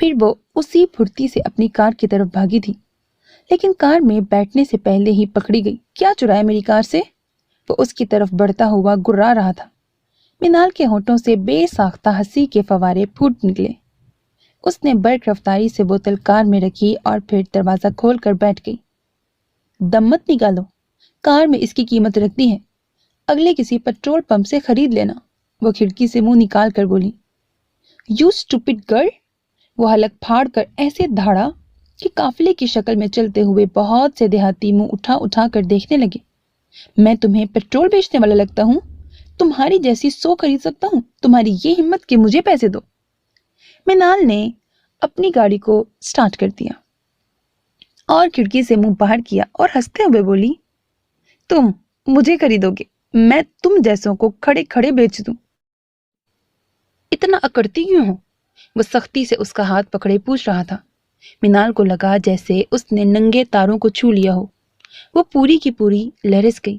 پھر وہ اسی پھرتی سے اپنی کار کی طرف بھاگی تھی، لیکن کار میں بیٹھنے سے پہلے ہی پکڑی گئی۔ کیا چرایا میری کار سے؟ وہ اس کی طرف بڑھتا ہوا گرا رہا تھا۔ منال کے ہونٹوں سے بے ساختہ ہنسی کے فوارے پھوٹ نکلے۔ اس نے برق رفتاری سے بوتل کار میں رکھی اور پھر دروازہ کھول کر بیٹھ گئی۔ دم مت نکالو، کار میں اس کی قیمت رکھ دی ہے، اگلے کسی پیٹرول پمپ سے خرید لینا، وہ کھڑکی سے منہ نکال کر بولی۔ یو اسٹوپڈ گرل، وہ حلق پھاڑ کر ایسے دھاڑا کہ قافلے کی شکل میں چلتے ہوئے بہت سے دیہاتی منہ اٹھا اٹھا کر دیکھنے لگے۔ میں تمہیں پیٹرول بیچنے والا لگتا ہوں؟ تمہاری جیسی 100 خرید سکتا ہوں، تمہاری یہ ہمت کہ مجھے پیسے دو۔ منال نے اپنی گاڑی کو سٹارٹ کر دیا اور کھڑکی سے منہ باہر کیا اور ہنستے ہوئے بولی، تم مجھے خریدو گے، میں تم جیسوں کو کھڑے کھڑے بیچ دوں۔ اتنا اکڑتی کیوں ہو؟ وہ سختی سے اس کا ہاتھ پکڑے پوچھ رہا تھا۔ منال کو لگا جیسے اس نے ننگے تاروں کو چھو لیا ہو۔ وہ پوری کی پوری لرز گئی۔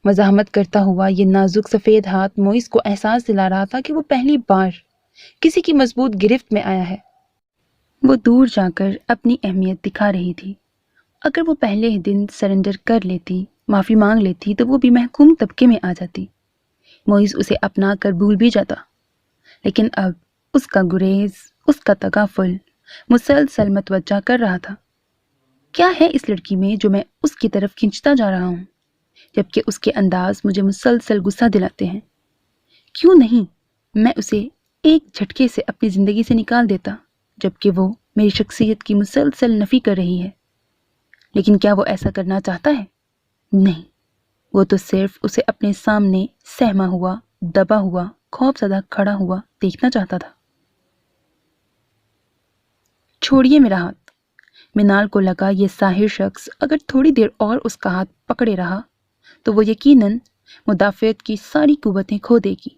مزاحمت کرتا ہوا یہ نازک سفید ہاتھ موئیز کو احساس دلا رہا تھا کہ وہ پہلی بار کسی کی مضبوط گرفت میں آیا ہے۔ وہ دور جا کر اپنی اہمیت دکھا رہی تھی۔ اگر وہ پہلے ہی دن سرنڈر کر لیتی، معافی مانگ لیتی، تو وہ بھی محکوم طبقے میں آ جاتی۔ موئیز اسے اپنا کر بھول بھی جاتا، لیکن اب اس کا گریز، اس کا تغافل مسلسل متوجہ کر رہا تھا۔ کیا ہے اس لڑکی میں جو میں اس کی طرف کھنچتا جا رہا ہوں، جبکہ اس کے انداز مجھے مسلسل غصہ دلاتے ہیں؟ کیوں نہیں میں اسے ایک جھٹکے سے اپنی زندگی سے نکال دیتا، جبکہ وہ میری شخصیت کی مسلسل نفی کر رہی ہے؟ لیکن کیا وہ ایسا کرنا چاہتا ہے؟ نہیں، وہ تو صرف اسے اپنے سامنے سہما ہوا، دبا ہوا، خوف زدہ کھڑا ہوا دیکھنا چاہتا تھا۔ چھوڑیے میرا ہاتھ۔ منال کو لگا یہ ساحر شخص اگر تھوڑی دیر اور اس کا ہاتھ پکڑے رہا تو وہ یقیناً مدافعت کی ساری قوتیں کھو دے گی۔